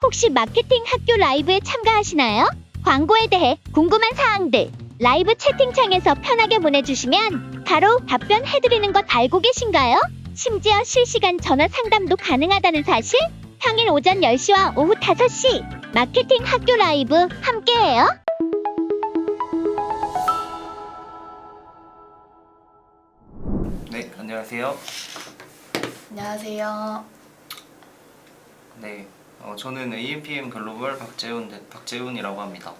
혹시 마케팅 학교 라이브에 참가하시나요? 광고에 대해 궁금한 사항들 라이브 채팅창에서 편하게 보내주시면 바로 답변해드리는 것 알고 계신가요? 심지어 실시간 전화 상담도 가능하다는 사실? 평일 오전 10시와 오후 5시 마케팅 학교 라이브 함께해요. 네, 안녕하세요. 안녕하세요. 네, 저는 AMPM 글로벌 박재훈이라고 합니다.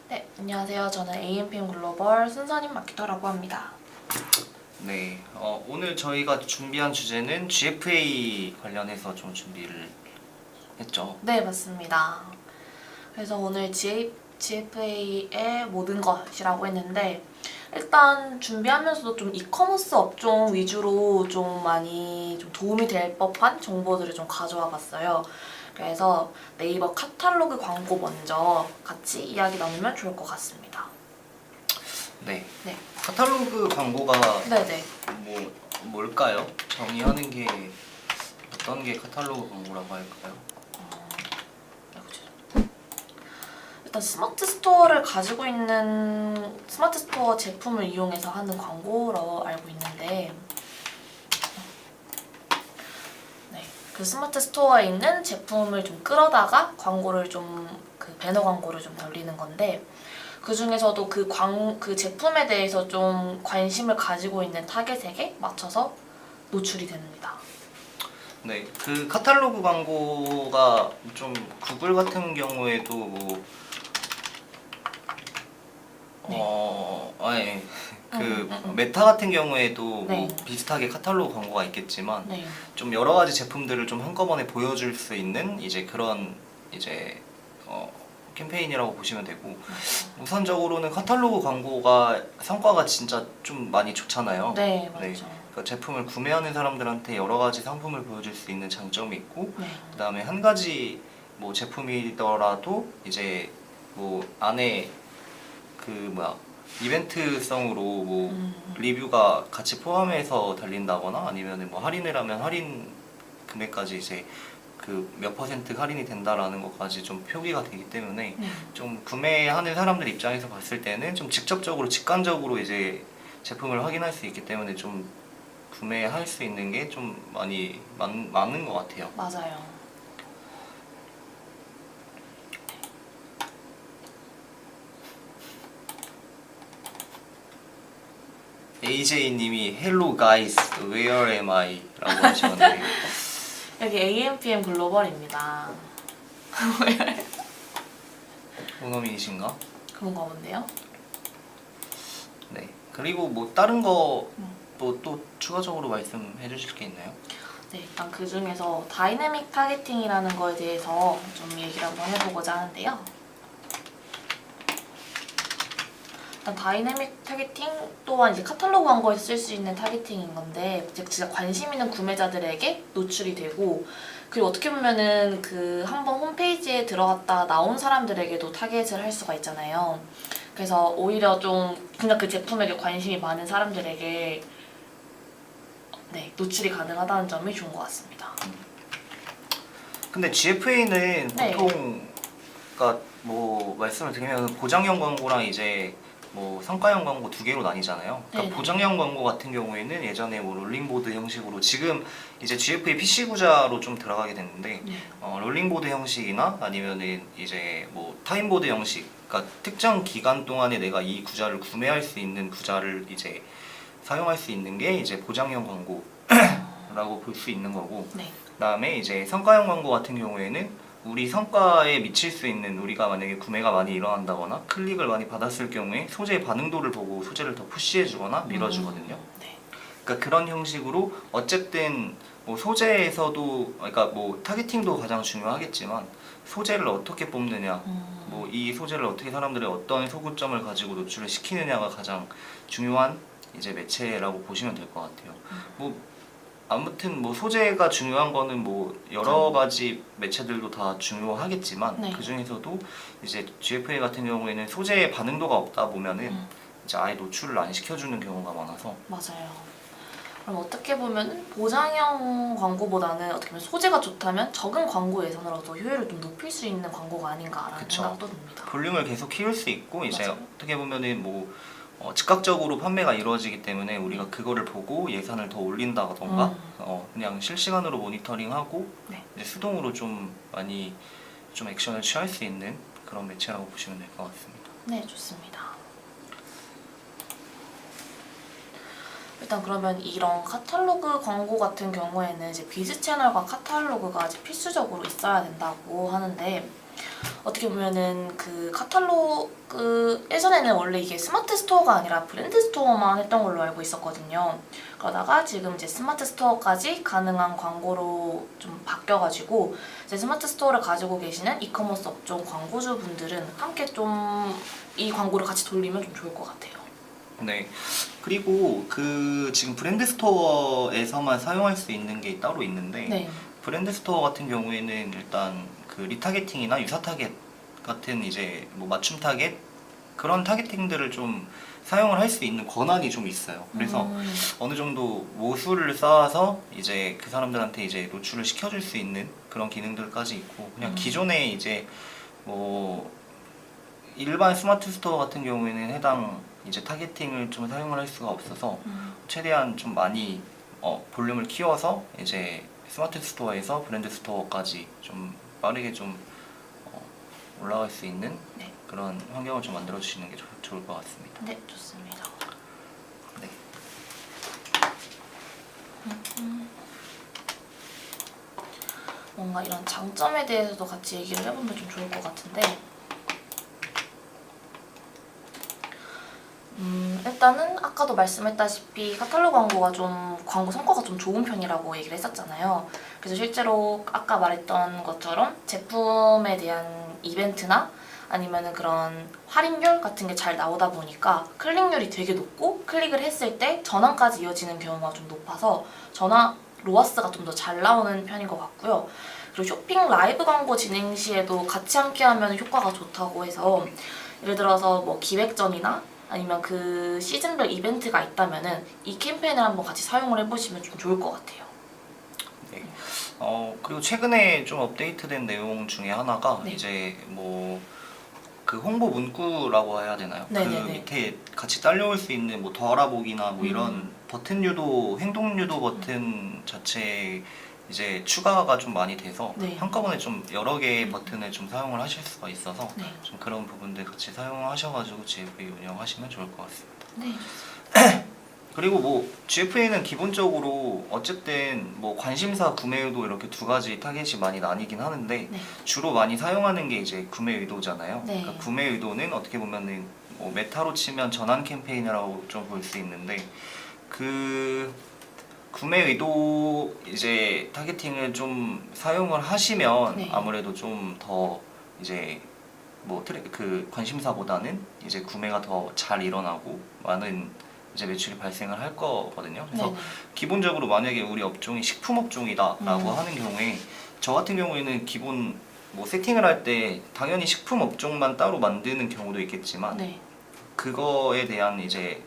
네, 안녕하세요. 저는 AMPM 글로벌 순선임 마케터라고 합니다. 네, 오늘 저희가 준비한 주제는 GFA 관련해서 좀 준비를 했죠. 네, 맞습니다. 그래서 오늘 GFA의 모든 것이라고 했는데 일단 준비하면서도 좀 이커머스 업종 위주로 좀 많이 좀 도움이 될 법한 정보들을 좀 가져와 봤어요. 그래서 네이버 카탈로그 광고 먼저 같이 이야기 나누면 좋을 것 같습니다. 네, 네. 카탈로그 광고가 네네. 뭘까요? 정의하는 게 어떤 게 카탈로그 광고라고 할까요? 일단 스마트 스토어를 가지고 있는 스마트 스토어 제품을 이용해서 하는 광고로 알고 있는데 네, 그 스마트 스토어에 있는 제품을 좀 끌어다가 광고를 그 배너 광고를 좀 돌리는 건데 그 중에서도 그 제품에 대해서 좀 관심을 가지고 있는 타겟에게 맞춰서 노출이 됩니다. 네, 그 카탈로그 광고가 좀 구글 같은 경우에도 아니, 메타 같은 경우에도 네. 비슷하게 카탈로그 광고가 있겠지만 네. 좀 여러 가지 제품들을 좀 한꺼번에 보여줄 수 있는 이제 그런 이제 캠페인이라고 보시면 되고 우선적으로는 카탈로그 광고가 성과가 진짜 좀 많이 좋잖아요. 네, 맞죠. 그러니까 제품을 구매하는 사람들한테 여러 가지 상품을 보여줄 수 있는 장점이 있고 네. 그다음에 한 가지 뭐 제품이더라도 이제 뭐 안에 이벤트성으로 리뷰가 같이 포함해서 달린다거나 아니면 뭐 할인을 하면 할인 금액까지 이제 그 몇 퍼센트 할인이 된다라는 것까지 좀 표기가 되기 때문에 좀 구매하는 사람들 입장에서 봤을 때는 좀 직관적으로 이제 제품을 확인할 수 있기 때문에 좀 구매할 수 있는 게 좀 많이 많은 것 같아요. 맞아요. AJ님이 Hello guys, where am I? 라고 하시는데 여기 AMPM 글로벌입니다. 원어민이신가? 그런가 본데요? 네. 그리고 뭐 다른 거 뭐 또 추가적으로 말씀해 주실 게 있나요? 네, 일단 그 중에서 다이내믹 타겟팅이라는 거에 대해서 좀 얘기를 한번 해보고자 하는데요. 일단 다이내믹 타겟팅 또한 이제 카탈로그 광고에서 쓸 수 있는 타겟팅인 건데 진짜 관심 있는 구매자들에게 노출이 되고 그리고 어떻게 보면은 그 한번 홈페이지에 들어갔다 나온 사람들에게도 타겟을 할 수가 있잖아요. 그래서 오히려 좀 그냥 그 제품에게 관심이 많은 사람들에게 노출이 가능하다는 점이 좋은 것 같습니다. 근데 GFA는 네. 보통 그러니까 뭐 말씀을 드리면 보장형 광고랑 이제 뭐 성과형 광고 두 개로 나뉘잖아요. 그러니까 네네. 보장형 광고 같은 경우에는 예전에 뭐 롤링보드 형식으로 지금 이제 GFA PC 구자로 좀 들어가게 됐는데 네. 롤링보드 형식이나 아니면은 이제 뭐 타임보드 형식, 그러니까 특정 기간 동안에 내가 이 구자를 구매할 수 있는 구자를 이제 사용할 수 있는 게 이제 보장형 광고라고 볼 수 있는 거고 네. 그다음에 이제 성과형 광고 같은 경우에는 우리 성과에 미칠 수 있는 우리가 만약에 구매가 많이 일어난다거나 클릭을 많이 받았을 경우에 소재의 반응도를 보고 소재를 더 푸시해주거나 밀어주거든요. 네. 그러니까 그런 형식으로 어쨌든 뭐 소재에서도 그러니까 뭐 타겟팅도 가장 중요하겠지만 소재를 어떻게 뽑느냐, 뭐 이 소재를 어떻게 사람들의 어떤 소구점을 가지고 노출을 시키느냐가 가장 중요한 이제 매체라고 보시면 될 것 같아요. 뭐 아무튼 뭐 소재가 중요한 거는 뭐 여러 가지 매체들도 다 중요하겠지만 네. 그 중에서도 이제 GFA 같은 경우에는 소재의 반응도가 없다 보면은 이제 아예 노출을 안 시켜주는 경우가 많아서 맞아요. 그럼 어떻게 보면 보장형 광고보다는 어떻게 보면 소재가 좋다면 적은 광고 예산으로도 효율을 좀 높일 수 있는 광고가 아닌가라는 그쵸. 생각도 듭니다. 볼륨을 계속 키울 수 있고 이제 맞아요. 어떻게 보면은 뭐 즉각적으로 판매가 이루어지기 때문에 우리가 그거를 보고 예산을 더 올린다던가 그냥 실시간으로 모니터링하고 네. 이제 수동으로 좀 많이 좀 액션을 취할 수 있는 그런 매체라고 보시면 될 것 같습니다. 네, 좋습니다. 일단 그러면 이런 카탈로그 광고 같은 경우에는 이제 비즈 채널과 카탈로그가 이제 필수적으로 있어야 된다고 하는데 어떻게 보면은 그 카탈로그 예전에는 원래 이게 스마트 스토어가 아니라 브랜드 스토어만 했던 걸로 알고 있었거든요. 그러다가 지금 이제 스마트 스토어까지 가능한 광고로 좀 바뀌어가지고 이제 스마트 스토어를 가지고 계시는 이커머스 업종 광고주 분들은 함께 좀 이 광고를 같이 돌리면 좀 좋을 것 같아요. 네. 그리고 그 지금 브랜드 스토어에서만 사용할 수 있는 게 따로 있는데 네. 브랜드 스토어 같은 경우에는 일단 그 리타겟팅이나 유사 타겟 같은 이제 뭐 맞춤 타겟 그런 타겟팅들을 좀 사용을 할 수 있는 권한이 좀 있어요. 그래서 어느 정도 모수를 쌓아서 이제 그 사람들한테 이제 노출을 시켜줄 수 있는 그런 기능들까지 있고 그냥 기존에 이제 뭐 일반 스마트 스토어 같은 경우에는 해당 이제 타겟팅을 좀 사용을 할 수가 없어서 최대한 좀 많이 볼륨을 키워서 이제 스마트 스토어에서 브랜드 스토어까지 좀 빠르게 좀 올라갈 수 있는 네. 그런 환경을 좀 만들어 주시는 게 좋을 것 같습니다. 네, 좋습니다. 네. 뭔가 이런 장점에 대해서도 같이 얘기를 해보면 좀 좋을 것 같은데 일단은 아까도 말씀했다시피 카탈로그 광고가 좀 광고 성과가 좀 좋은 편이라고 얘기를 했었잖아요. 그래서 실제로 아까 말했던 것처럼 제품에 대한 이벤트나 아니면은 그런 할인율 같은 게 잘 나오다 보니까 클릭률이 되게 높고 클릭을 했을 때 전환까지 이어지는 경우가 좀 높아서 전화 로아스가 좀 더 잘 나오는 편인 것 같고요. 그리고 쇼핑 라이브 광고 진행 시에도 같이 함께하면 효과가 좋다고 해서 예를 들어서 뭐 기획전이나 아니면 그 시즌별 이벤트가 있다면은 이 캠페인을 한번 같이 사용을 해보시면 좀 좋을 것 같아요. 네. 그리고 최근에 좀 업데이트된 내용 중에 하나가 네. 이제 뭐 그 홍보 문구라고 해야 되나요? 그 네네네. 밑에 같이 딸려올 수 있는 뭐 더 알아보기나 뭐 이런 버튼 유도, 행동 유도 버튼 자체 이제 추가가 좀 많이 돼서 네. 한꺼번에 좀 여러 개의 버튼을 좀 사용을 하실 수가 있어서 네. 좀 그런 부분들 같이 사용하셔가지고 GFA 운영하시면 좋을 것 같습니다. 네. 그리고 뭐 GFA는 기본적으로 어쨌든 뭐 관심사 구매 의도 이렇게 두 가지 타겟이 많이 나뉘긴 하는데 네. 주로 많이 사용하는 게 이제 구매 의도잖아요. 네. 그러니까 구매 의도는 어떻게 보면은 뭐 메타로 치면 전환 캠페인이라고 좀 볼 수 있는데 그 구매 의도 이제 타겟팅을 좀 사용을 하시면 네. 아무래도 좀 더 이제 뭐 그 관심사보다는 이제 구매가 더 잘 일어나고 많은 이제 매출이 발생을 할 거거든요. 그래서 네네. 기본적으로 만약에 우리 업종이 식품 업종이다라고 하는 경우에 저 같은 경우에는 기본 뭐 세팅을 할 때 당연히 식품 업종만 따로 만드는 경우도 있겠지만 네. 그거에 대한 이제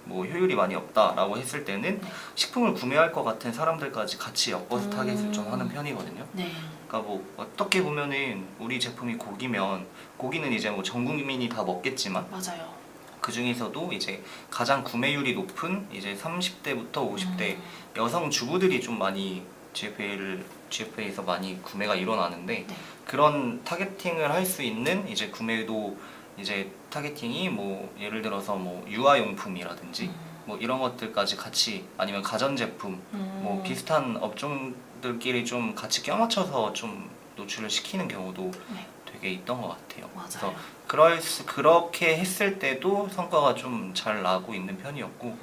뭐 효율이 많이 없다라고 했을 때는 네. 식품을 구매할 것 같은 사람들까지 같이 엮어서 타겟을 좀 하는 편이거든요. 네. 그러니까 뭐 어떻게 보면은 우리 제품이 고기면 고기는 이제 뭐 전 국민이 다 먹겠지만 맞아요. 그 중에서도 이제 가장 구매율이 높은 이제 30대부터 50대 여성 주부들이 좀 많이 GFA에서 많이 구매가 일어나는데 네. 그런 타겟팅을 할 수 있는 이제 구매도 이제 타겟팅이 뭐 예를 들어서 뭐 유아용품이라든지 뭐 이런 것들까지 같이 아니면 가전제품 뭐 비슷한 업종들끼리 좀 같이 껴맞춰서 좀 노출을 시키는 경우도 네. 되게 있던 것 같아요. 맞아요. 그래서 그렇게 했을 때도 성과가 좀 잘 나고 있는 편이었고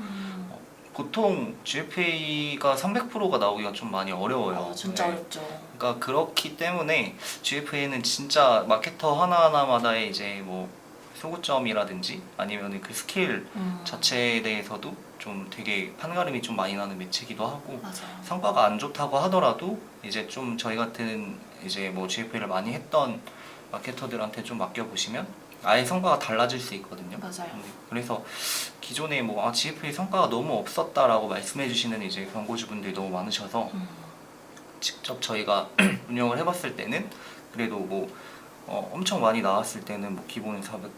보통 GFA가 300%가 나오기가 좀 많이 어려워요. 진짜 네. 어렵죠. 그러니까 그렇기 때문에 GFA는 진짜 마케터 하나하나마다의 이제 뭐 소구점이라든지 아니면 그 스케일 자체에 대해서도 좀 되게 판가름이 좀 많이 나는 매체기도 하고 맞아요. 성과가 안 좋다고 하더라도 이제 좀 저희 같은 이제 뭐 GFA를 많이 했던 마케터들한테 좀 맡겨보시면 아예 성과가 달라질 수 있거든요. 맞아요. 그래서 기존에 뭐 GFA 성과가 너무 없었다라고 말씀해 주시는 이제 광고주분들이 너무 많으셔서 직접 저희가 운영을 해봤을 때는 그래도 뭐 엄청 많이 나왔을 때는 뭐 기본 400%,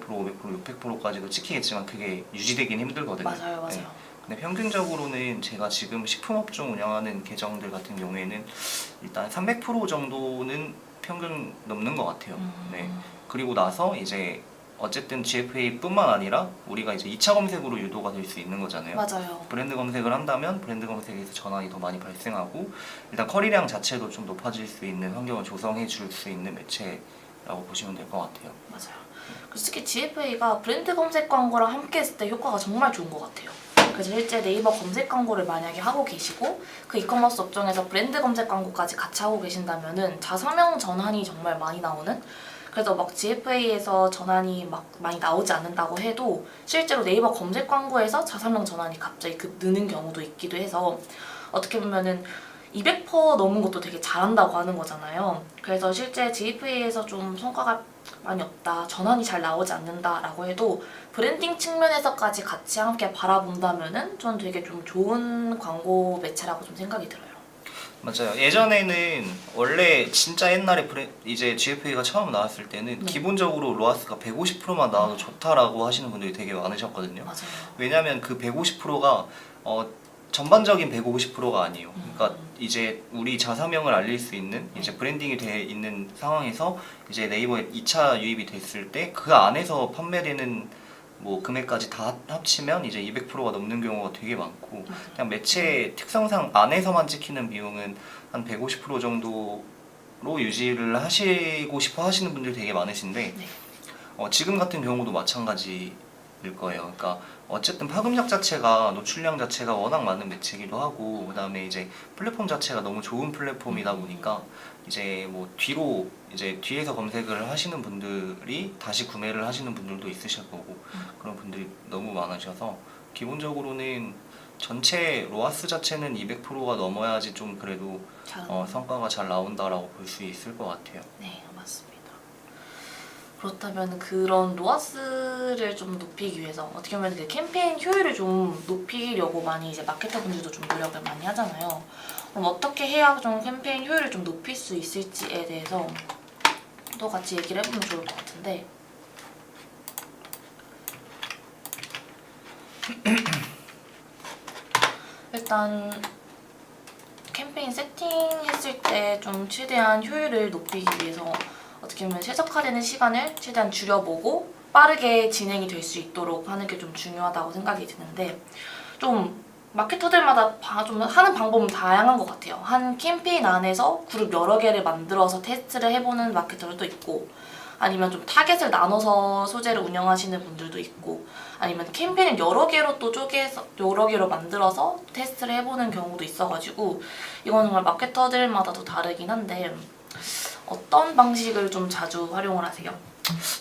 500%, 600%까지도 찍히겠지만 그게 유지되긴 힘들거든요. 맞아요, 맞아요. 네. 근데 평균적으로는 제가 지금 식품업종 운영하는 계정들 같은 경우에는 일단 300% 정도는 평균 넘는 것 같아요. 네. 그리고 나서 이제 어쨌든 GFA뿐만 아니라 우리가 이제 2차 검색으로 유도가 될 수 있는 거잖아요. 맞아요. 브랜드 검색을 한다면 브랜드 검색에서 전환이 더 많이 발생하고 일단 쿼리량 자체도 좀 높아질 수 있는 환경을 조성해 줄 수 있는 매체라고 보시면 될 것 같아요. 맞아요. 그래서 특히 GFA가 브랜드 검색 광고랑 함께 했을 때 효과가 정말 좋은 것 같아요. 그래서 실제 네이버 검색 광고를 만약에 하고 계시고 그 이커머스 업종에서 브랜드 검색 광고까지 같이 하고 계신다면은 자사명 전환이 정말 많이 나오는, 그래서 막 GFA에서 전환이 막 많이 나오지 않는다고 해도 실제로 네이버 검색 광고에서 자사명 전환이 갑자기 느는 경우도 있기도 해서 어떻게 보면은 200% 넘은 것도 되게 잘한다고 하는 거잖아요. 그래서 실제 GFA에서 좀 성과가 많이 없다, 전환이 잘 나오지 않는다라고 해도 브랜딩 측면에서까지 같이 함께 바라본다면은 전 되게 좀 좋은 광고 매체라고 좀 생각이 들어요. 맞아요. 예전에는 원래 진짜 옛날에 이제 GFA가 처음 나왔을 때는 네. 기본적으로 로아스가 150%만 나와도 좋다라고 하시는 분들이 되게 많으셨거든요. 맞아요. 왜냐하면 그 150%가 전반적인 150%가 아니에요. 그러니까 이제 우리 자사명을 알릴 수 있는 이제 브랜딩이 돼 있는 상황에서 이제 네이버에 2차 유입이 됐을 때 그 안에서 판매되는 뭐 금액까지 다 합치면 이제 200%가 넘는 경우가 되게 많고 그냥 매체 특성상 안에서만 찍히는 비용은 한 150% 정도로 유지를 하시고 싶어 하시는 분들이 되게 많으신데 네. 지금 같은 경우도 마찬가지일 거예요. 그러니까 어쨌든 파급력 자체가 노출량 자체가 워낙 많은 매체이기도 하고 그다음에 이제 플랫폼 자체가 너무 좋은 플랫폼이다 보니까 이제 뭐 뒤에서 검색을 하시는 분들이 다시 구매를 하시는 분들도 있으실 거고 그런 분들이 너무 많으셔서 기본적으로는 전체 로아스 자체는 200%가 넘어야지 좀 그래도 성과가 잘 나온다라고 볼 수 있을 것 같아요. 네, 맞습니다. 그렇다면 그런 로아스를 좀 높이기 위해서 어떻게 보면 그 캠페인 효율을 좀 높이려고 많이 이제 마케터분들도 좀 노력을 많이 하잖아요. 그럼 어떻게 해야 좀 캠페인 효율을 좀 높일 수 있을지에 대해서 또 같이 얘기를 해보면 좋을 것 같은데 일단 캠페인 세팅했을 때 좀 최대한 효율을 높이기 위해서 어떻게 보면 최적화되는 시간을 최대한 줄여보고 빠르게 진행이 될 수 있도록 하는 게 좀 중요하다고 생각이 드는데 좀 마케터들마다 좀 하는 방법은 다양한 것 같아요. 한 캠페인 안에서 그룹 여러 개를 만들어서 테스트를 해보는 마케터들도 있고 아니면 좀 타겟을 나눠서 소재를 운영하시는 분들도 있고 아니면 캠페인을 여러 개로 또 쪼개서 여러 개로 만들어서 테스트를 해보는 경우도 있어가지고 이건 정말 마케터들마다도 다르긴 한데 어떤 방식을 좀 자주 활용을 하세요?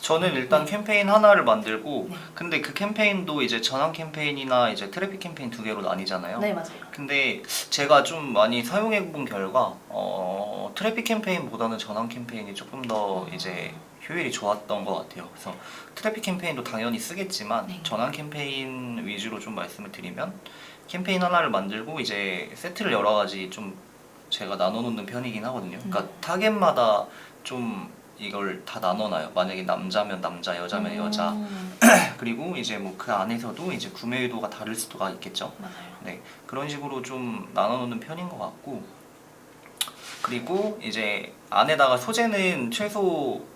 저는 일단 캠페인 하나를 만들고 네. 근데 그 캠페인도 이제 전환 캠페인이나 이제 트래픽 캠페인 두 개로 나뉘잖아요. 네, 맞아요. 근데 제가 좀 많이 사용해 본 결과 트래픽 캠페인보다는 전환 캠페인이 조금 더 이제 효율이 좋았던 것 같아요. 그래서 트래픽 캠페인도 당연히 쓰겠지만 네. 전환 캠페인 위주로 좀 말씀을 드리면 캠페인 하나를 만들고 이제 세트를 여러 가지 좀 제가 나눠 놓는 편이긴 하거든요. 그러니까 타겟마다 좀 이걸 다 나눠놔요. 만약에 남자면 남자, 여자면 여자. 그리고 이제 뭐 그 안에서도 이제 구매 의도가 다를 수가 있겠죠. 맞아요. 네, 그런 식으로 좀 나눠놓는 편인 것 같고 그리고 이제 안에다가 소재는 최소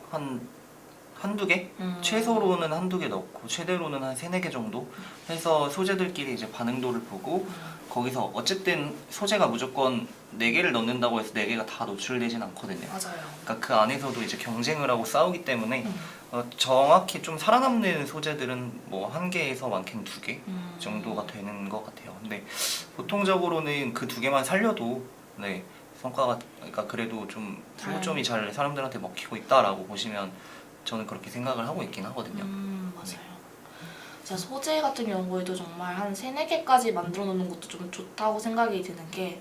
한두 개? 최소로는 한두 개 넣고 최대로는 한 세네 개 정도 해서 소재들끼리 이제 반응도를 보고 거기서 어쨌든 소재가 무조건 4개를 넣는다고 해서 4개가 다 노출되진 않거든요. 맞아요. 그러니까 그 안에서도 이제 경쟁을 하고 싸우기 때문에 정확히 좀 살아남는 소재들은 뭐 1개에서 많게는 2개 정도가 되는 것 같아요. 근데 보통적으로는 그 2개만 살려도 네, 성과가 그러니까 그래도 좀 소점이 잘 사람들한테 먹히고 있다라고 보시면 저는 그렇게 생각을 하고 있긴 하거든요. 맞아요. 진짜 소재 같은 경우에도 정말 한 3, 4개까지 만들어 놓는 것도 좀 좋다고 생각이 드는 게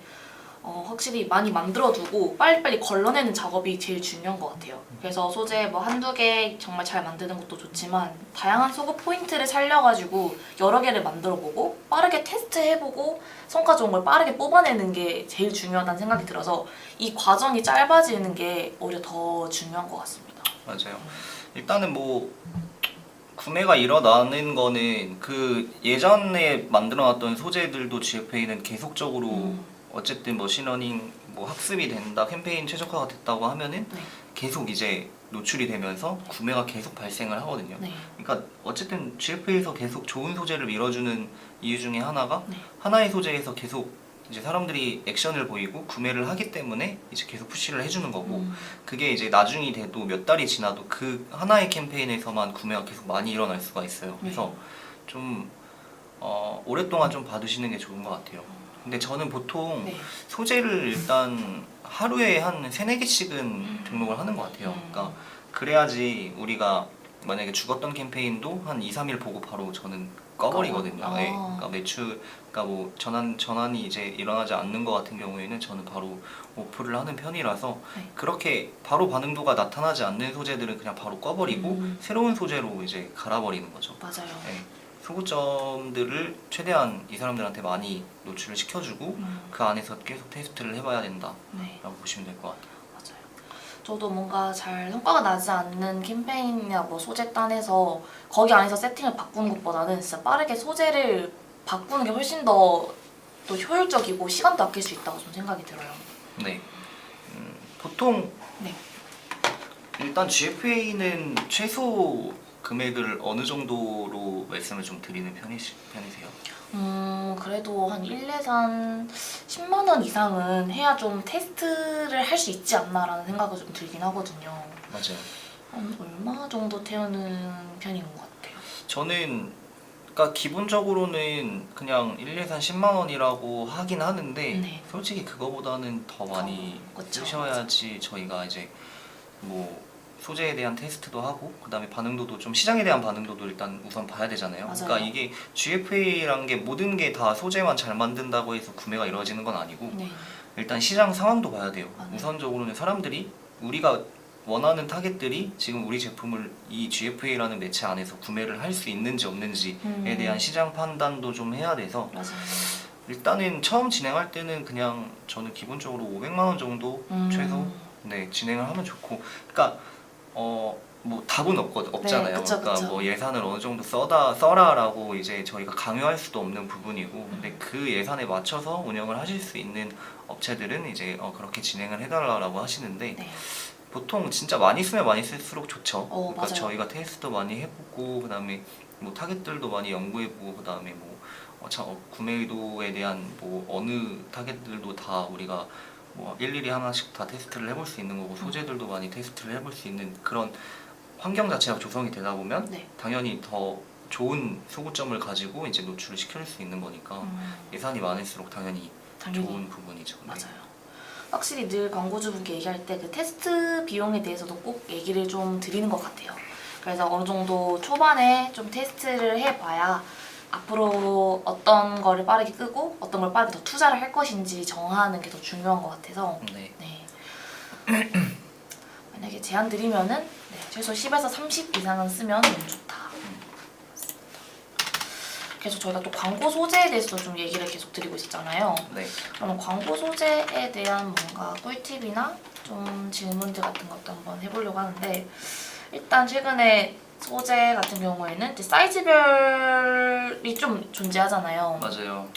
확실히 많이 만들어두고 빨리빨리 걸러내는 작업이 제일 중요한 것 같아요. 그래서 소재 뭐 한두 개 정말 잘 만드는 것도 좋지만 다양한 속옷 포인트를 살려가지고 여러 개를 만들어보고 빠르게 테스트해보고 성과 좋은 걸 빠르게 뽑아내는 게 제일 중요하다는 생각이 들어서 이 과정이 짧아지는 게 오히려 더 중요한 것 같습니다. 맞아요. 일단은 뭐 구매가 일어나는 거는 그 예전에 만들어놨던 소재들도 GFA는 계속적으로 어쨌든 머신러닝 뭐 학습이 된다, 캠페인 최적화가 됐다고 하면은 네. 계속 이제 노출이 되면서 구매가 계속 발생을 하거든요. 네. 그러니까 어쨌든 GFA에서 계속 좋은 소재를 밀어주는 이유 중에 하나가 네. 하나의 소재에서 계속 이제 사람들이 액션을 보이고 구매를 하기 때문에 이제 계속 푸시를 해주는 거고 그게 이제 나중이 돼도 몇 달이 지나도 그 하나의 캠페인에서만 구매가 계속 많이 일어날 수가 있어요. 그래서 좀 오랫동안 좀 봐두시는 게 좋은 것 같아요. 근데 저는 보통 네. 소재를 일단 하루에 한 3-4개씩은 등록을 하는 것 같아요. 그러니까 그래야지 우리가 만약에 죽었던 캠페인도 한 2-3일 보고 바로 저는 꺼버리거든요. 네. 그러니까 그러니까 뭐 전환이 이제 일어나지 않는 것 같은 경우에는 저는 바로 오프를 하는 편이라서 네. 그렇게 바로 반응도가 나타나지 않는 소재들은 그냥 바로 꺼버리고 새로운 소재로 이제 갈아버리는 거죠. 맞아요. 네. 소구점들을 최대한 이 사람들한테 많이 노출을 시켜주고 그 안에서 계속 테스트를 해봐야 된다라고 네. 보시면 될 것 같아요. 맞아요. 저도 뭔가 잘 성과가 나지 않는 캠페인이나 뭐 소재 딴에서 거기 안에서 세팅을 바꾸는 것보다는 진짜 빠르게 소재를 바꾸는 게 훨씬 더 효율적이고 시간도 아낄 수 있다고 좀 생각이 들어요. 네. 보통 네. 일단 GFA는 최소 금액을 어느 정도로 말씀을 좀 드리는 편이세요? 그래도 한 1예산 10만 원 이상은 해야 좀 테스트를 할 수 있지 않나라는 생각이 좀 들긴 하거든요. 맞아요. 한 얼마 정도 태우는 편인 것 같아요? 저는 그러니까 기본적으로는 그냥 1예산 10만 원이라고 하긴 하는데 네. 솔직히 그거보다는 더 많이 그쵸. 쓰셔야지 저희가 이제 뭐 소재에 대한 테스트도 하고 그다음에 반응도도 좀 시장에 대한 반응도도 일단 우선 봐야 되잖아요. 맞아요. 그러니까 이게 GFA란 게 모든 게 다 소재만 잘 만든다고 해서 구매가 이루어지는 건 아니고 네. 일단 시장 상황도 봐야 돼요. 맞아요. 우선적으로는 사람들이 우리가 원하는 타겟들이 지금 우리 제품을 이 GFA라는 매체 안에서 구매를 할 수 있는지 없는지에 대한 시장 판단도 좀 해야 돼서 맞아요. 일단은 처음 진행할 때는 그냥 저는 기본적으로 500만 원 정도 최소 네, 진행을 하면 좋고 그러니까 뭐 답은 없잖아요. 네, 그쵸, 그러니까 그쵸. 뭐 예산을 어느 정도 써라라고 이제 저희가 강요할 수도 없는 부분이고 근데 그 예산에 맞춰서 운영을 하실 수 있는 업체들은 이제 그렇게 진행을 해달라고 하시는데 네. 보통 진짜 많이 쓰면 많이 쓸수록 좋죠. 그러니까 맞아요. 저희가 테스트도 많이 해보고 그다음에 뭐 타겟들도 많이 연구해보고 그다음에 뭐 구매 의도에 대한 뭐 어느 타겟들도 다 우리가 뭐 일일이 하나씩 다 테스트를 해볼 수 있는 거고 소재들도 많이 테스트를 해볼 수 있는 그런 환경 자체가 조성이 되다 보면 네. 당연히 더 좋은 소구점을 가지고 이제 노출을 시킬 수 있는 거니까 예산이 많을수록 당연히 좋은 부분이죠. 네. 맞아요. 확실히 늘 광고주분께 얘기할 때 그 테스트 비용에 대해서도 꼭 얘기를 좀 드리는 것 같아요. 그래서 어느 정도 초반에 좀 테스트를 해봐야 앞으로 어떤 거를 빠르게 끄고 어떤 걸 빠르게 더 투자를 할 것인지 정하는 게 더 중요한 것 같아서 네. 네. 만약에 제안 드리면은 네, 최소 10에서 30 이상은 쓰면 너무 좋다. 그래서 저희가 또 광고 소재에 대해서 좀 얘기를 계속 드리고 있잖아요. 네. 그러면 광고 소재에 대한 뭔가 꿀팁이나 좀 질문들 같은 것도 한번 해보려고 하는데 일단 최근에 소재 같은 경우에는 이제 사이즈별이 좀 존재하잖아요. 맞아요.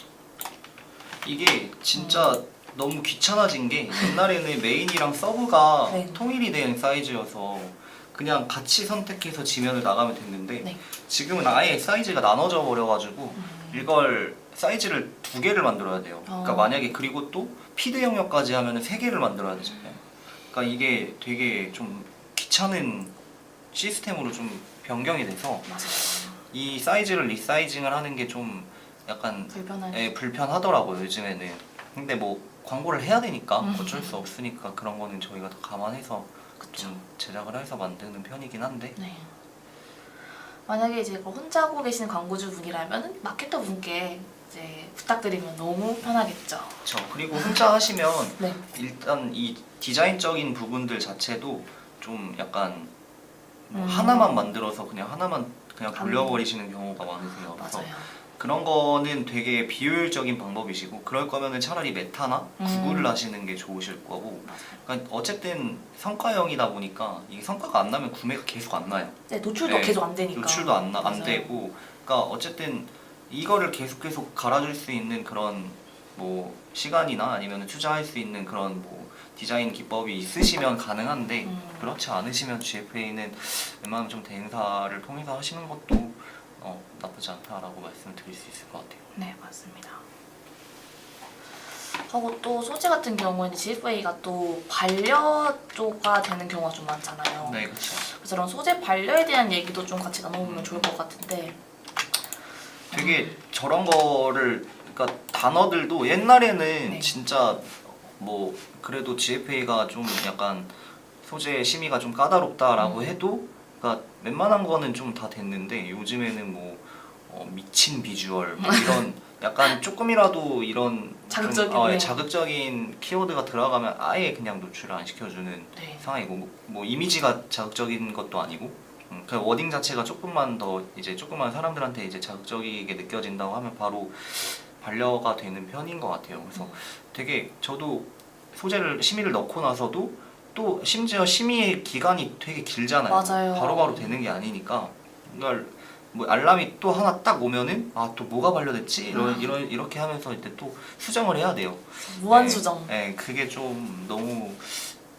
이게 진짜 너무 귀찮아진 게 옛날에는 메인이랑 서브가 네. 통일이 된 사이즈여서 그냥 같이 선택해서 지면을 나가면 됐는데 네. 지금은 아예 사이즈가 나눠져 버려가지고 이걸 사이즈를 2개를 만들어야 돼요. 그러니까 만약에 그리고 또 피드 영역까지 하면 3개를 만들어야 되잖아요. 그러니까 이게 되게 좀 귀찮은 시스템으로 좀 변경이 돼서 맞아요. 이 사이즈를 리사이징을 하는 게 좀 약간 불편한. 불편하더라고요 요즘에는. 근데 뭐 광고를 해야 되니까 어쩔 수 없으니까 그런 거는 저희가 다 감안해서 그쵸. 좀 제작을 해서 만드는 편이긴 한데 네. 만약에 이제 혼자 하고 계시는 광고주 분이라면 마케터 분께 이제 부탁드리면 너무 편하겠죠. 그렇죠. 그리고 혼자 하시면 네. 일단 이 디자인적인 부분들 자체도 좀 약간 뭐 하나만 만들어서 그냥 하나만 그냥 돌려버리시는 경우가 많으세요. 그래서 맞아요. 그런 거는 되게 비효율적인 방법이시고, 그럴 거면은 차라리 메타나 구글을 하시는 게 좋으실 거고. 그러니까 어쨌든 성과형이다 보니까 이게 성과가 안 나면 구매가 계속 안 나요. 네, 노출도 네, 계속 안 되니까. 노출도 안 맞아요. 되고. 그러니까 어쨌든 이거를 계속 갈아줄 수 있는 그런 뭐 시간이나 아니면 투자할 수 있는 그런 뭐 디자인 기법이 있으시면 가능한데, 그렇지 않으시면 GFA는 웬만하면 좀 대행사를 통해서 하시는 것도 나쁘지 않다라고 말씀을 드릴 수 있을 것 같아요. 네, 맞습니다. 하고 또 소재 같은 경우에는 GFA가 또 반려조가 되는 경우가 좀 많잖아요. 네, 그렇죠. 그래서 그런 소재 반려에 대한 얘기도 좀 같이 나눠보면 좋을 것 같은데. 되게 저런 거를, 그러니까 단어들도 옛날에는 네. 진짜 뭐 그래도 GFA가 좀 약간 소재 심의가 좀 까다롭다라고 해도, 그러니까 웬만한 거는 좀 다 됐는데, 요즘에는 뭐 미친 비주얼 뭐 이런 약간 조금이라도 이런 자극적인, 좀, 네. 자극적인 키워드가 들어가면 아예 그냥 노출을 안 시켜주는 네. 상황이고, 뭐 이미지가 자극적인 것도 아니고, 그 워딩 자체가 조금만 더 이제 조금만 사람들한테 이제 자극적이게 느껴진다고 하면 바로 반려가 되는 편인 것 같아요. 그래서 되게 저도 소재를 심의를 넣고 나서도 또 심지어 심의 기간이 되게 길잖아요. 맞아요. 바로바로 되는 게 아니니까, 그러니까 뭐 알람이 또 하나 딱 오면은 또 뭐가 반려됐지? 이렇게 하면서 이제 또 수정을 해야 돼요. 무한 네, 수정. 네, 그게 좀 너무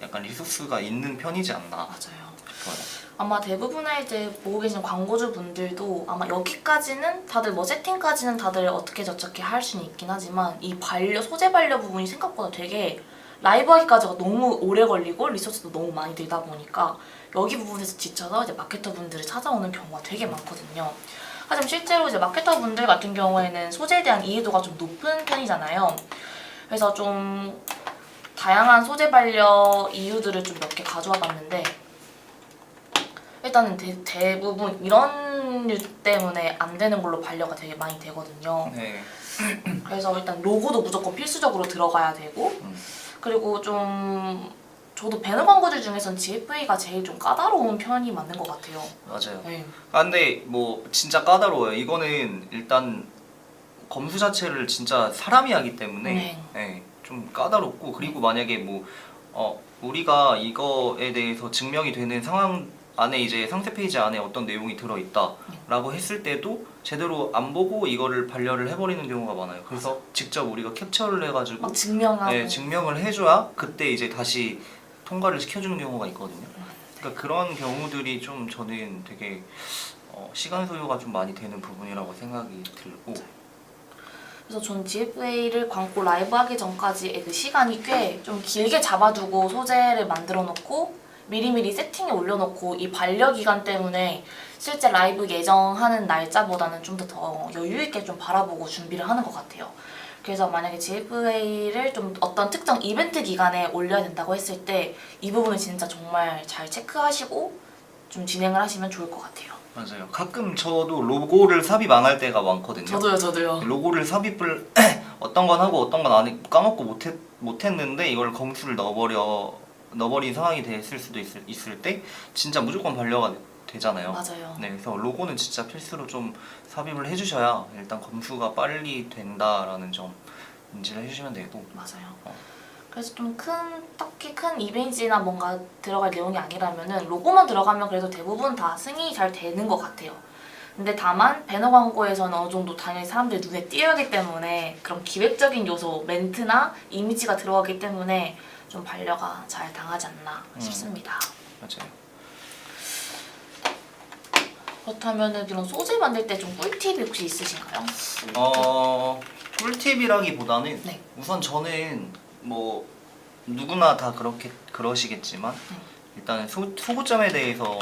약간 리소스가 있는 편이지 않나 맞아요. 싶어요. 아마 대부분의 이제 보고 계신 광고주 분들도 아마 여기까지는 다들 뭐 세팅까지는 다들 어떻게 저렇게 할 수는 있긴 하지만 이 반려 소재 반려 부분이 생각보다 되게 라이브 하기까지가 너무 오래 걸리고 리소스도 너무 많이 들다 보니까 여기 부분에서 지쳐서 이제 마케터 분들이 찾아오는 경우가 되게 많거든요. 하지만 실제로 이제 마케터 분들 같은 경우에는 소재에 대한 이해도가 좀 높은 편이잖아요. 그래서 좀 다양한 소재 반려 이유들을 좀 몇 개 가져와 봤는데, 일단은 대부분 이런 이유 때문에 안 되는 걸로 반려가 되게 많이 되거든요. 네. 그래서 일단 로고도 무조건 필수적으로 들어가야 되고, 그리고 좀 저도 배너 광고주 중에선 GFA가 제일 좀 까다로운 편이 맞는 것 같아요. 맞아요. 네. 근데 뭐 진짜 까다로워요. 이거는 일단 검수 자체를 진짜 사람이 하기 때문에 네. 네, 좀 까다롭고, 그리고 만약에 뭐 우리가 이거에 대해서 증명이 되는 상황 안에 이제 상세 페이지 안에 어떤 내용이 들어있다라고 했을 때도 제대로 안 보고 이거를 반려를 해버리는 경우가 많아요. 그래서 직접 우리가 캡처를 해가지고 막 증명하고. 네, 증명을 해줘야 그때 이제 다시 통과를 시켜주는 경우가 있거든요. 그러니까 그런 경우들이 좀 저는 되게 시간 소요가 좀 많이 되는 부분이라고 생각이 들고. 그래서 전 GFA를 광고 라이브 하기 전까지 그 시간이 꽤 좀 길게 잡아두고 소재를 만들어 놓고 미리미리 세팅에 올려놓고, 이 반려 기간 때문에 실제 라이브 예정하는 날짜보다는 좀 더 여유 있게 좀 바라보고 준비를 하는 것 같아요. 그래서 만약에 GFA를 좀 어떤 특정 이벤트 기간에 올려야 된다고 했을 때 이 부분을 진짜 정말 잘 체크하시고 좀 진행을 하시면 좋을 것 같아요. 맞아요. 가끔 저도 로고를 삽입 안 할 때가 많거든요. 저도요. 로고를 삽입을 어떤 건 하고 어떤 건 안 해, 까먹고 못했는데 이걸 검수를 넣어버린 상황이 됐을 수도 있을 때 진짜 무조건 반려가 되잖아요. 맞아요. 네, 그래서 로고는 진짜 필수로 좀 삽입을 해주셔야 일단 검수가 빨리 된다라는 점 인지를 해주시면 되고. 맞아요. 그래서 좀 딱히 큰 이미지나 뭔가 들어갈 내용이 아니라면은 로고만 들어가면 그래도 대부분 다 승인이 잘 되는 것 같아요. 근데 다만 배너 광고에서는 어느 정도 당연히 사람들이 눈에 띄어야 하기 때문에 그런 기획적인 요소, 멘트나 이미지가 들어가기 때문에 좀 반려가 잘 당하지 않나 싶습니다. 맞아요. 그렇다면은 이런 소재 만들 때 좀 꿀팁이 혹시 있으신가요? 꿀팁이라기보다는 네. 우선 저는 뭐 누구나 다 그러시겠지만 일단 소구점에 대해서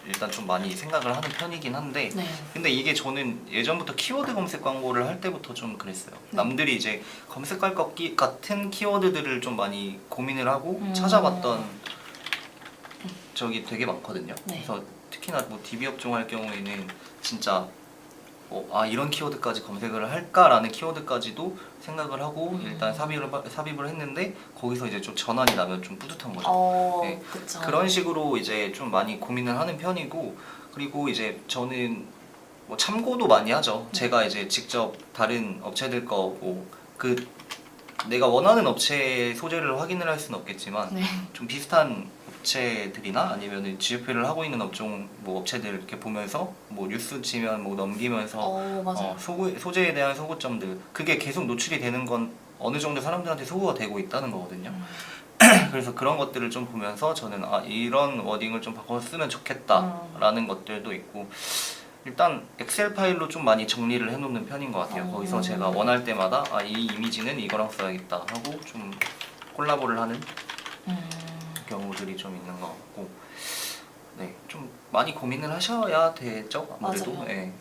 일단 좀 많이 생각을 하는 편이긴 한데, 네. 근데 이게 저는 예전부터 키워드 검색 광고를 할 때부터 좀 그랬어요. 남들이 이제 검색할 것 같은 키워드들을 좀 많이 고민을 하고 찾아봤던 적이 되게 많거든요. 네. 그래서 특히나 뭐 DB 업종 할 경우에는 진짜 이런 키워드까지 검색을 할까라는 키워드까지도 생각을 하고 일단 삽입을 했는데 거기서 이제 좀 전환이 나면 좀 뿌듯한 거죠. 네. 그쵸. 그런 식으로 이제 좀 많이 고민을 하는 편이고, 그리고 이제 저는 뭐 참고도 많이 하죠. 제가 이제 직접 다른 업체들 그 내가 원하는 업체 소재를 확인을 할 수는 없겠지만 네. 좀 비슷한 업체들이나 아니면은 GF를 하고 있는 업종 뭐 업체들 이렇게 보면서 뭐 뉴스 치면 뭐 넘기면서 맞아요. 소재에 대한 소구점들, 그게 계속 노출이 되는 건 어느 정도 사람들한테 소구가 되고 있다는 거거든요. 그래서 그런 것들을 좀 보면서 저는 이런 워딩을 좀 바꿔서 쓰면 좋겠다라는 것들도 있고, 일단 엑셀 파일로 좀 많이 정리를 해놓는 편인 것 같아요. 거기서 제가 원할 때마다 이 이미지는 이거랑 써야겠다 하고 좀 콜라보를 하는 경우들이 좀 있는 것 같고, 네, 좀 많이 고민을 하셔야 되죠, 아무래도. 맞아요. 네.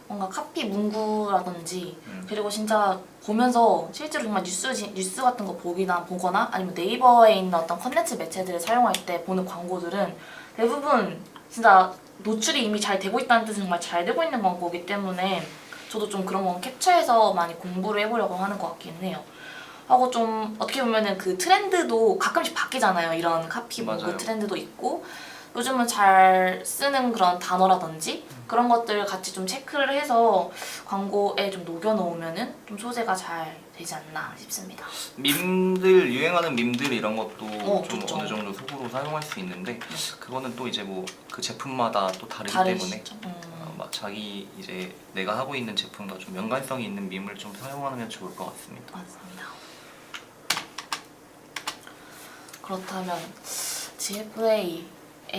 뭔가 카피 문구라든지 그리고 진짜 보면서 실제로 정말 뉴스 같은 거 보거나 아니면 네이버에 있는 어떤 컨텐츠 매체들을 사용할 때 보는 광고들은 대부분 진짜 노출이 이미 잘 되고 있다는 뜻은 정말 잘 되고 있는 광고이기 때문에 저도 좀 그런 건 캡처해서 많이 공부를 해보려고 하는 것 같긴 해요. 하고 좀 어떻게 보면은 그 트렌드도 가끔씩 바뀌잖아요. 이런 카피 문구 맞아요. 트렌드도 있고 요즘은 잘 쓰는 그런 단어라든지 그런 것들 같이 좀 체크를 해서 광고에 좀 녹여놓으면은 좀 소재가 잘 되지 않나 싶습니다. 유행하는 밈들 이런 것도 좀 그쵸. 어느 정도 속으로 사용할 수 있는데 그거는 또 이제 뭐 그 제품마다 또 다르기 때문에 다르시죠? 막 자기 이제 내가 하고 있는 제품과 좀 연관성이 있는 밈을 좀 사용하면 좋을 것 같습니다. 맞습니다. 그렇다면 GFA에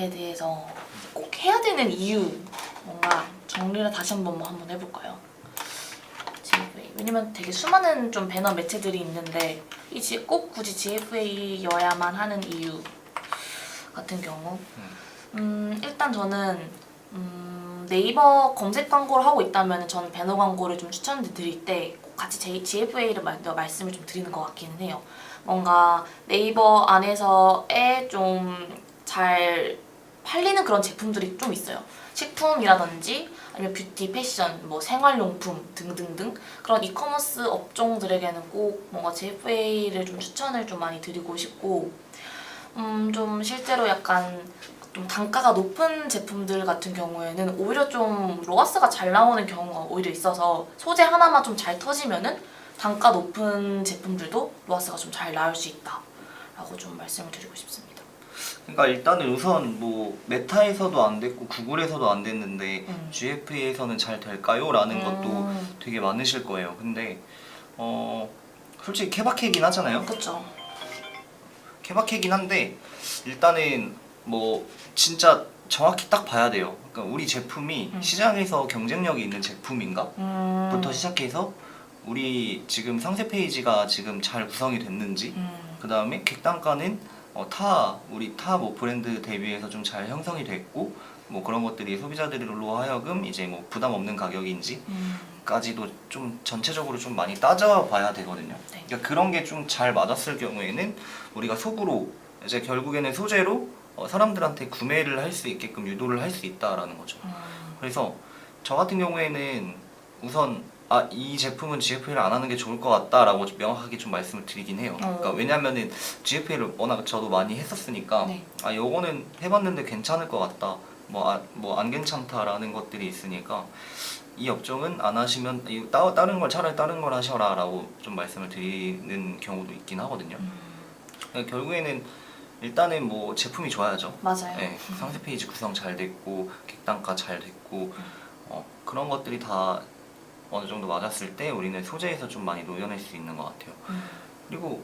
대해서 꼭 해야 되는 이유 뭔가 정리를 다시 한번 해볼까요? GFA 왜냐면 되게 수많은 좀 배너 매체들이 있는데 꼭 굳이 GFA여야만 하는 이유 같은 경우 일단 저는 네이버 검색 광고를 하고 있다면 저는 배너 광고를 좀 추천드릴 때 꼭 같이 GFA를 말씀을 좀 드리는 것 같기는 해요. 뭔가 네이버 안에서의 좀 잘 팔리는 그런 제품들이 좀 있어요. 식품이라든지 아니면 뷰티, 패션, 뭐 생활용품 등등등 그런 이커머스 업종들에게는 꼭 뭔가 GFA를 좀 추천을 좀 많이 드리고 싶고 좀 실제로 약간 좀 단가가 높은 제품들 같은 경우에는 오히려 좀 로아스가 잘 나오는 경우가 오히려 있어서 소재 하나만 좀 잘 터지면은 단가 높은 제품들도 로아스가 좀 잘 나올 수 있다 라고 좀 말씀을 드리고 싶습니다. 그러니까 일단은 우선 뭐 메타에서도 안 됐고 구글에서도 안 됐는데 GFA에서는 잘 될까요? 라는 것도 되게 많으실 거예요. 근데 솔직히 케바케긴 하잖아요. 그쵸. 케바케긴 한데 일단은 뭐 진짜 정확히 딱 봐야 돼요. 그러니까 우리 제품이 시장에서 경쟁력이 있는 제품인가? 부터 시작해서 우리 지금 상세 페이지가 지금 잘 구성이 됐는지, 그 다음에 객단가는 우리 타 뭐 브랜드 대비해서 좀 잘 형성이 됐고, 뭐 그런 것들이 소비자들로 하여금 이제 뭐 부담 없는 가격인지 까지도 좀 전체적으로 좀 많이 따져봐야 되거든요. 네. 그러니까 그런 게 좀 잘 맞았을 경우에는 우리가 속으로 이제 결국에는 소재로 사람들한테 구매를 할 수 있게끔 유도를 할 수 있다라는 거죠. 그래서 저 같은 경우에는 우선 이 제품은 GFA를 안 하는 게 좋을 것 같다라고 명확하게 좀 말씀을 드리긴 해요. 그러니까 왜냐면은 GFA를 워낙 저도 많이 했었으니까 네. 요거는 해봤는데 괜찮을 것 같다, 뭐 안 괜찮다라는 것들이 있으니까 이 업종은 안 하시면 다른 걸 차라리 다른 걸 하셔라라고 좀 말씀을 드리는 경우도 있긴 하거든요. 그러니까 결국에는 일단은 뭐 제품이 좋아야죠. 맞아요. 네, 상세 페이지 구성 잘 됐고 객단가 잘 됐고 그런 것들이 다 어느 정도 맞았을 때 우리는 소재에서 좀 많이 녹여낼 수 있는 것 같아요. 그리고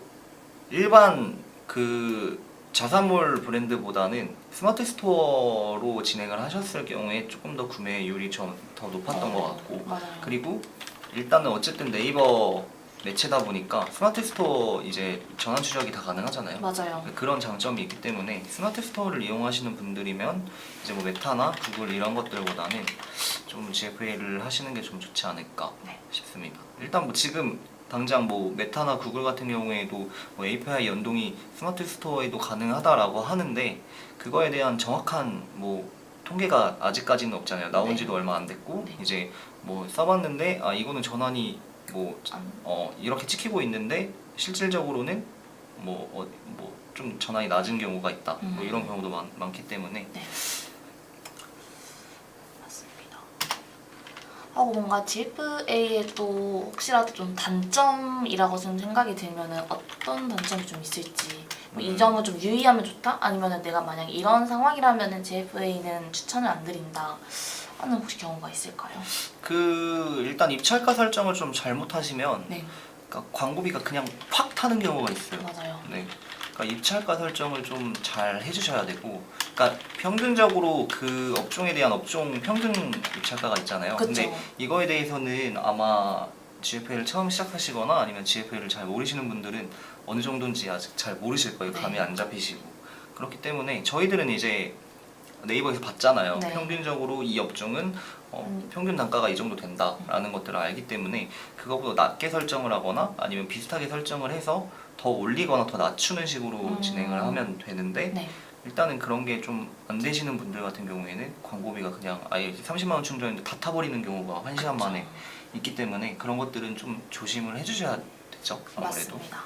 일반 그 자사몰 브랜드보다는 스마트 스토어로 진행을 하셨을 경우에 조금 더 구매율이 좀 더 높았던 것 같고, 맞아요. 그리고 일단은 어쨌든 네이버 매체다 보니까 스마트 스토어 이제 전환 추적이 다 가능하잖아요. 맞아요. 그런 장점이 있기 때문에 스마트 스토어를 이용하시는 분들이면 이제 뭐 메타나 구글 이런 것들보다는 좀 GFA를 하시는 게 좀 좋지 않을까 싶습니다. 일단 뭐 지금 당장 뭐 메타나 구글 같은 경우에도 뭐 API 연동이 스마트 스토어에도 가능하다라고 하는데 그거에 대한 정확한 뭐 통계가 아직까지는 없잖아요. 나온 네. 지도 얼마 안 됐고 네. 이제 뭐 써봤는데 이거는 전환이 뭐 안- 이렇게 찍히고 있는데 실질적으로는 뭐 좀 전환이 낮은 경우가 있다. 뭐 이런 경우도 많기 때문에 네. 맞습니다. 하고 뭔가 GFA에 또 혹시라도 좀 단점이라고 좀 생각이 들면은 어떤 단점이 좀 있을지 뭐 이 점은 좀 유의하면 좋다? 아니면은 내가 만약 이런 상황이라면은 GFA는 추천을 안 드린다 하는 혹시 경우가 있을까요? 일단 입찰가 설정을 좀 잘못하시면 네, 그러니까 광고비가 그냥 확 타는 경우가 있어요. 맞아요. 네. 그러니까 입찰가 설정을 좀 잘 해주셔야 되고, 그러니까 평균적으로 그 업종에 대한 업종 평균 입찰가가 있잖아요. 그쵸. 근데 이거에 대해서는 아마 GFA를 처음 시작하시거나 아니면 GFA를 잘 모르시는 분들은 어느 정도인지 아직 잘 모르실 거예요. 네. 감이 안 잡히시고. 그렇기 때문에 저희들은 이제 네이버에서 봤잖아요. 네. 평균적으로 이 업종은 평균 단가가 이 정도 된다라는 것들을 알기 때문에 그거보다 낮게 설정을 하거나 아니면 비슷하게 설정을 해서 더 올리거나 더 낮추는 식으로 진행을 하면 되는데 네, 일단은 그런 게 좀 안 되시는 분들 같은 경우에는 광고비가 그냥 아예 30만 원 충전인데 다 타버리는 경우가 1시간 만에 있기 때문에 그런 것들은 좀 조심을 해주셔야 되죠. 아무래도. 맞습니다.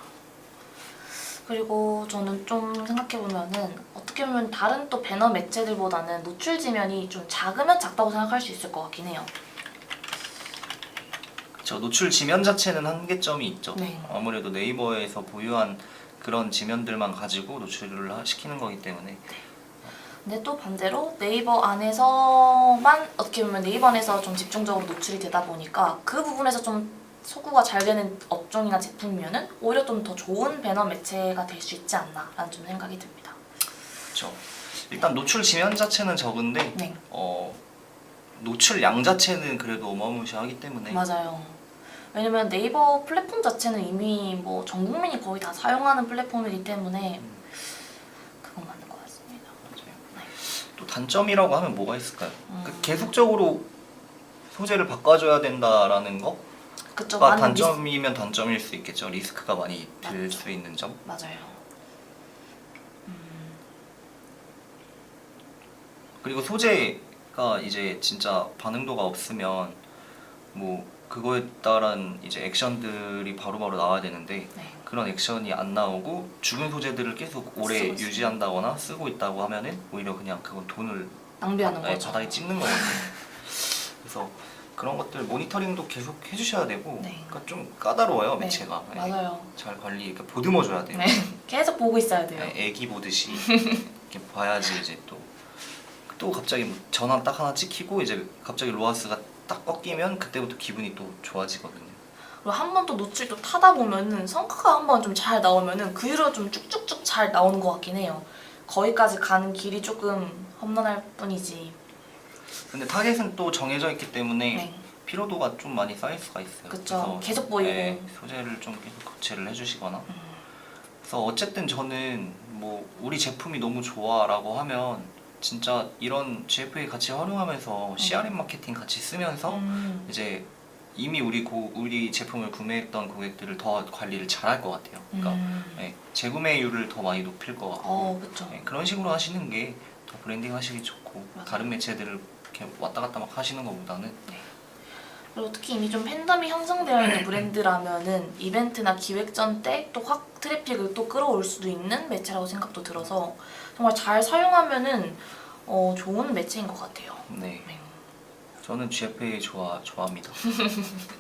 그리고 저는 좀 생각해보면은 어떻게 보면 다른 또 배너 매체들보다는 노출 지면이 좀 작으면 작다고 생각할 수 있을 것 같긴 해요. 저 노출 지면 자체는 한계점이 있죠. 네. 아무래도 네이버에서 보유한 그런 지면들만 가지고 노출을 시키는 거기 때문에 근데 또 반대로 네이버 안에서만 어떻게 보면 네이버 안에서 좀 집중적으로 노출이 되다 보니까 그 부분에서 좀 소구가 잘 되는 업종이나 제품이면은 오히려 좀 더 좋은 배너 매체가 될 수 있지 않나라는 좀 생각이 듭니다. 그렇죠. 일단 노출 지면 자체는 적은데 네, 노출 양 자체는 그래도 어마무시하기 때문에 맞아요. 왜냐면 네이버 플랫폼 자체는 이미 뭐 전 국민이 거의 다 사용하는 플랫폼이기 때문에 그건 맞는 것 같습니다. 맞아요. 네. 또 단점이라고 하면 뭐가 있을까요? 음. 계속적으로 소재를 바꿔줘야 된다라는 거가 그쵸, 많은 단점이면 단점일 수 있겠죠. 리스크가 많이 들 맞죠. 수 있는 점. 맞아요. 그리고 소재가 이제 진짜 반응도가 없으면 뭐 그거에 따른 이제 액션들이 바로바로 나와야 되는데 네. 그런 액션이 안 나오고 죽은 소재들을 계속 오래 쓰고 있어요. 유지한다거나 쓰고 있다고 하면은 오히려 그냥 그건 돈을 낭비하는 거죠. 바닥에 찍는 거거든요. 그래서 그런 것들 모니터링도 계속 해주셔야 되고, 네. 그러니까 좀 까다로워요 네, 매체가. 네. 맞아요. 잘 관리, 이렇게 보듬어줘야 돼요. 네. 계속 보고 있어야 돼요. 네, 애기 보듯이 이렇게 봐야지 이제 또 갑자기 뭐 전환 딱 하나 찍히고 이제 갑자기 로하스가 딱 꺾이면 그때부터 기분이 또 좋아지거든요. 그리고 한 번 또 노출 또 타다 보면은 성과가 한 번 좀 잘 나오면은 그 뒤로 좀 쭉쭉쭉 잘 나오는 것 같긴 해요. 거기까지 가는 길이 조금 험난할 뿐이지. 근데 타겟은 또 정해져 있기 때문에 네. 피로도가 좀 많이 쌓일 수가 있어요. 그쵸. 그래서 계속 보이고. 소재를 좀 계속 교체를 해주시거나. 그래서 어쨌든 저는 뭐 우리 제품이 너무 좋아라고 하면 진짜 이런 GFA 같이 활용하면서 CRM 마케팅 같이 쓰면서 이제 이미 우리 제품을 구매했던 고객들을 더 관리를 잘할 것 같아요. 그러니까 네, 재구매율을 더 많이 높일 것 같고 그쵸. 네, 그런 식으로 하시는 게 더 브랜딩 하시기 좋고 맞아요. 다른 매체들을 이렇게 왔다 갔다 막 하시는 것보다는 그리고 특히 이미 좀 팬덤이 형성되어 있는 브랜드라면은 이벤트나 기획전 때 또 확 트래픽을 또 끌어올 수도 있는 매체라고 생각도 들어서 정말 잘 사용하면은 좋은 매체인 것 같아요. 네. 네. 저는 GFA 좋아합니다.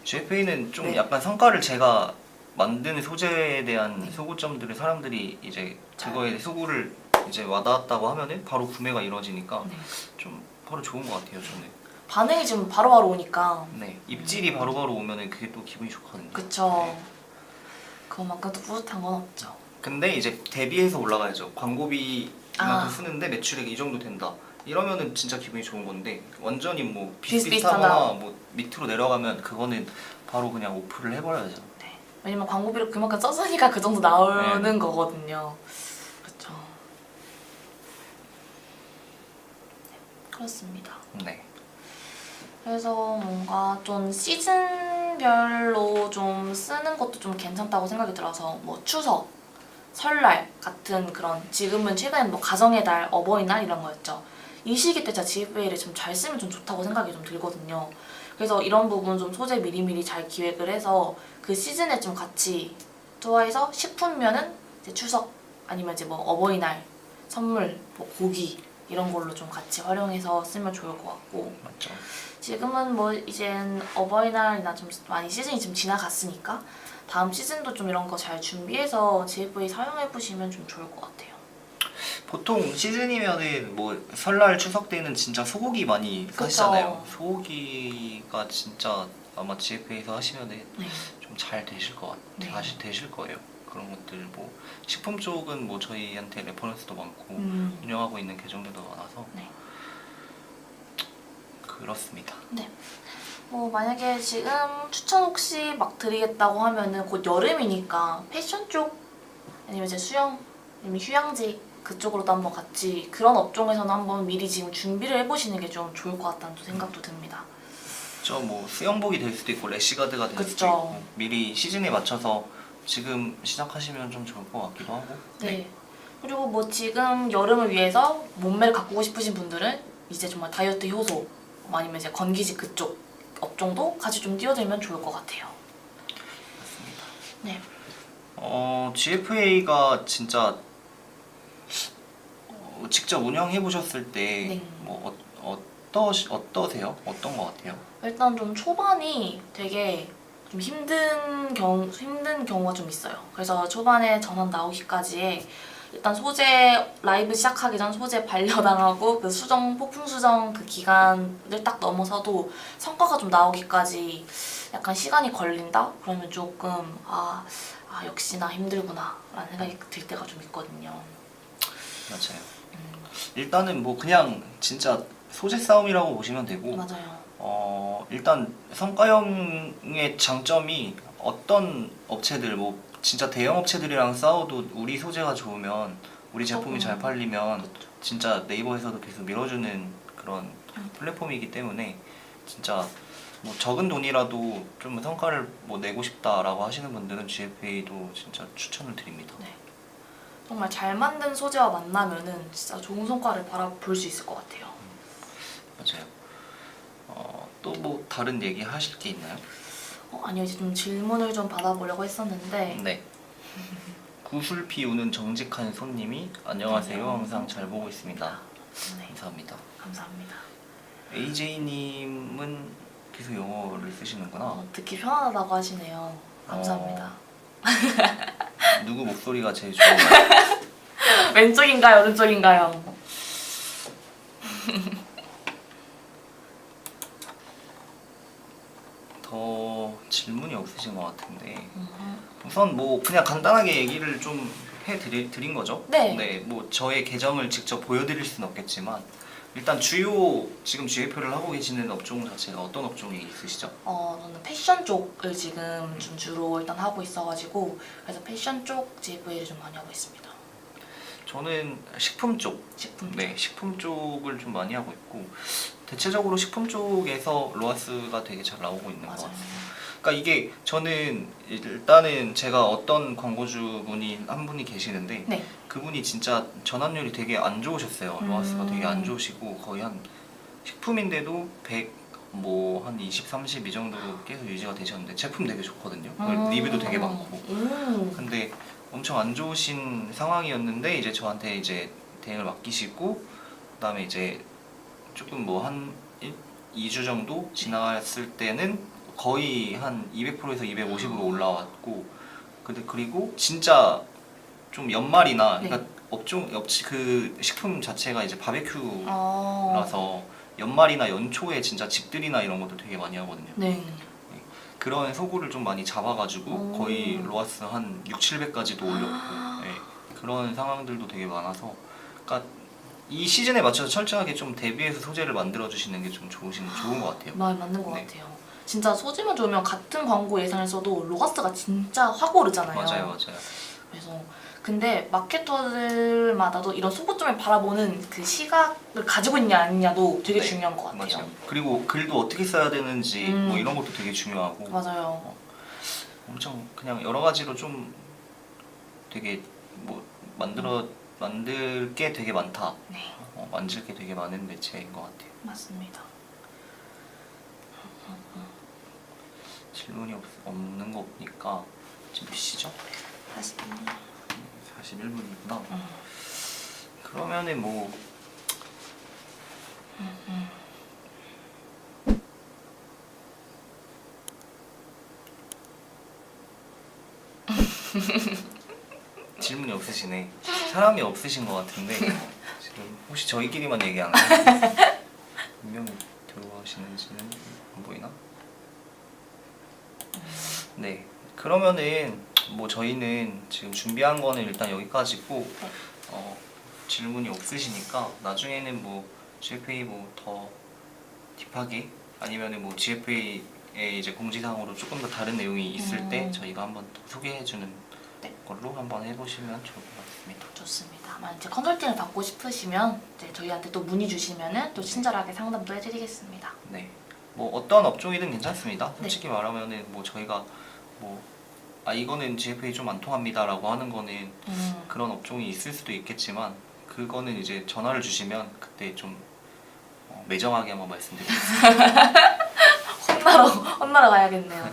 GFA는 좀 네. 약간 성과를 제가 만드는 소재에 대한 네. 소구점들을 사람들이 이제 잘. 그거에 소구를 이제 와닿았다고 하면은 바로 구매가 이루어지니까 네. 좀 바로 좋은 것 같아요. 저는. 반응이 지금 바로바로 오니까 네. 입질이 바로바로 오면은 그게 또 기분이 좋거든요. 그쵸. 네. 그거만큼 또 뿌듯한 건 없죠. 근데 이제 대비해서 올라가야죠. 광고비 이만큼 아. 쓰는데 매출액이 이 정도 된다. 이러면은 진짜 기분이 좋은 건데 완전히 뭐 비슷비슷하다. 비슷비슷하거나 뭐 밑으로 내려가면 그거는 바로 그냥 오프를 해버려야죠. 네. 왜냐면 광고비를 그만큼 썼으니까 그 정도 나오는 네. 거거든요. 그쵸. 네, 그렇습니다. 네. 그래서 뭔가 좀 시즌별로 좀 쓰는 것도 좀 괜찮다고 생각이 들어서 뭐 추석, 설날 같은 그런 지금은 최근에 뭐 가정의 달, 어버이날 이런 거였죠. 이 시기 때 진짜 GFA를 좀 잘 쓰면 좀 좋다고 생각이 좀 들거든요. 그래서 이런 부분 좀 소재 미리미리 잘 기획을 해서 그 시즌에 좀 같이 좋아해서 식품면은 이제 추석 아니면 이제 뭐 어버이날 선물, 뭐 고기 이런 걸로 좀 같이 활용해서 쓰면 좋을 것 같고 맞죠. 지금은 뭐 이젠 어버이날이나 좀 많이 시즌이 좀 지나갔으니까 다음 시즌도 좀 이런 거 잘 준비해서 GFA 사용해 보시면 좀 좋을 것 같아요. 보통 시즌이면은 뭐 설날 추석 때는 진짜 소고기 많이 그쵸. 하시잖아요. 소고기가 진짜 아마 GFA에서 하시면은 네. 좀 잘 되실 것 같아요. 네. 다시 되실 거예요. 그런 것들 뭐 식품 쪽은 뭐 저희한테 레퍼런스도 많고 운영하고 있는 계정들도 많아서 네. 그렇습니다. 네. 뭐 만약에 지금 추천 혹시 막 드리겠다고 하면은 곧 여름이니까 패션 쪽 아니면 이제 수영 아니면 휴양지 그쪽으로도 한번 같이 그런 업종에서는 한번 미리 지금 준비를 해보시는 게 좀 좋을 것 같다는 또 생각도 듭니다. 저 뭐 수영복이 될 수도 있고 래시가드가 될 수도 그쵸. 있고 미리 시즌에 맞춰서 지금 시작하시면 좀 좋을 것 같기도 하고. 네. 그리고 뭐 지금 여름을 위해서 몸매를 가꾸고 싶으신 분들은 이제 정말 다이어트 효소 아니면 이제 건기지 그쪽 업종도 같이 좀 뛰어들면 좋을 것 같아요. 맞습니다. 네. GFA가 진짜 직접 운영해 보셨을 때 네. 뭐 어떠세요? 어떤 것 같아요? 일단 좀 초반이 되게 좀 힘든 경우가 좀 있어요. 그래서 초반에 전원 나오기까지에 일단 소재 라이브 시작하기 전 소재 반려당하고 그 폭풍 수정 그 기간을 딱 넘어서도 성과가 좀 나오기까지 약간 시간이 걸린다? 그러면 조금 역시나 힘들구나 라는 생각이 들 때가 좀 있거든요. 맞아요. 일단은 뭐 그냥 진짜 소재 싸움이라고 보시면 되고 맞아요. 일단 성과형의 장점이 어떤 업체들 뭐 진짜 대형 업체들이랑 싸워도 우리 소재가 좋으면 우리 제품이 잘 팔리면 진짜 네이버에서도 계속 밀어주는 그런 플랫폼이기 때문에 진짜 뭐 적은 돈이라도 좀 성과를 뭐 내고 싶다라고 하시는 분들은 GFA도 진짜 추천을 드립니다. 네. 정말 잘 만든 소재와 만나면은 진짜 좋은 성과를 바라볼 수 있을 것 같아요. 맞아요. 또 뭐 다른 얘기 하실 게 있나요? 아니요, 이제 좀 질문을 좀 받아보려고 했었는데 네. 구슬 피우는 정직한 손님이 안녕하세요. 항상 잘 보고 있습니다. 네, 감사합니다. 감사합니다. AJ님은 계속 영어를 쓰시는구나. 듣기 편안하다고 하시네요. 감사합니다. 누구 목소리가 제일 좋아요? 왼쪽인가요, 오른쪽인가요? 더 질문이 없으신 것 같은데 우선 뭐 그냥 간단하게 얘기를 좀 해드린 거죠? 네. 뭐 저의 계정을 직접 보여드릴 수는 없겠지만 일단 주요 지금 GF를 하고 계시는 업종 자체가 어떤 업종이 있으시죠? 저는 패션 쪽을 지금 좀 주로 일단 하고 있어가지고 그래서 패션 쪽 GFA를 좀 많이 하고 있습니다. 저는 식품 쪽, 식품 네, 식품 쪽을 좀 많이 하고 있고 대체적으로 식품 쪽에서 로아스가 되게 잘 나오고 있는 것 맞아요. 같아요. 그러니까 이게 저는 일단은 제가 어떤 광고주분이 한 분이 계시는데 네. 그분이 진짜 전환율이 되게 안 좋으셨어요. 로아스가 되게 안 좋으시고 거의 한 식품인데도 100 뭐 한 20, 30 이 정도로 계속 유지가 되셨는데 제품 되게 좋거든요. 리뷰도 되게 많고. 근데 엄청 안 좋으신 상황이었는데 이제 저한테 이제 대행을 맡기시고 그다음에 이제 조금 뭐 한 2주 정도 지났을 때는 거의 한 200%에서 250으로 올라왔고 그리고 진짜 좀 연말이나 네. 그러니까 그 식품 자체가 이제 바베큐라서 아, 연말이나 연초에 진짜 집들이나 이런 것도 되게 많이 하거든요. 네. 그런 소구를 좀 많이 잡아가지고 거의 로아스 한 6, 700까지도 올렸고 네. 그런 상황들도 되게 많아서 그러니까 이 시즌에 맞춰서 철저하게 좀 대비해서 소재를 만들어 주시는 게 좀 좋은 것 같아요. 맞는 것 네. 같아요. 진짜 소재만 좋으면 같은 광고 예산을 써도 로가스가 진짜 확 오르잖아요. 맞아요. 그래서 근데 마케터들마다도 이런 소구점을 바라보는 그 시각을 가지고 있냐 아니냐도 되게 네, 중요한 것 같아요. 맞아요. 그리고 글도 어떻게 써야 되는지 뭐 이런 것도 되게 중요하고 맞아요. 엄청 그냥 여러 가지로 좀 되게 뭐 만들 게 되게 많다. 네. 만질 게 되게 많은 매체인 것 같아요. 맞습니다. 질문이 없는 거 보니까 지금 몇 시죠? 41분이구나. 그러면은 뭐 질문이 없으시네. 사람이 없으신 것 같은데 지금 혹시 저희끼리만 얘기하나요? 몇 명이 들어가시는지는 안 보이나? 네. 그러면은 뭐 저희는 지금 준비한 거는 일단 여기까지고 질문이 없으시니까 나중에는 뭐 GFA 뭐 더 딥하게 아니면은 뭐 GFA의 이제 공지사항으로 조금 더 다른 내용이 있을 때 저희가 한번 더 소개해주는 네. 걸로 한번 해보시면 좋을 것 같습니다. 좋습니다. 아마 이제 컨설팅을 받고 싶으시면 이제 저희한테 또 문의 주시면은 또 친절하게 상담도 해드리겠습니다. 네. 뭐 어떤 업종이든 괜찮습니다. 솔직히 말하면은 뭐 저희가 뭐 이거는 GFA 좀 안 통합니다라고 하는 거는 그런 업종이 있을 수도 있겠지만 그거는 이제 전화를 주시면 그때 좀 매정하게 한번 말씀드리겠습니다. 혼나러 가야겠네요.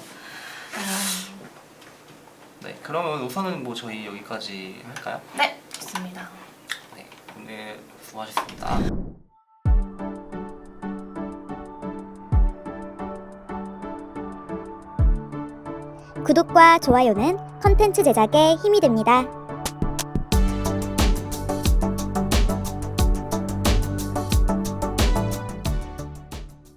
네. 그러면 우선은 뭐 저희 여기까지 할까요? 네, 좋습니다. 네. 오늘 수고하셨습니다. 구독과 좋아요는 컨텐츠 제작에 힘이 됩니다.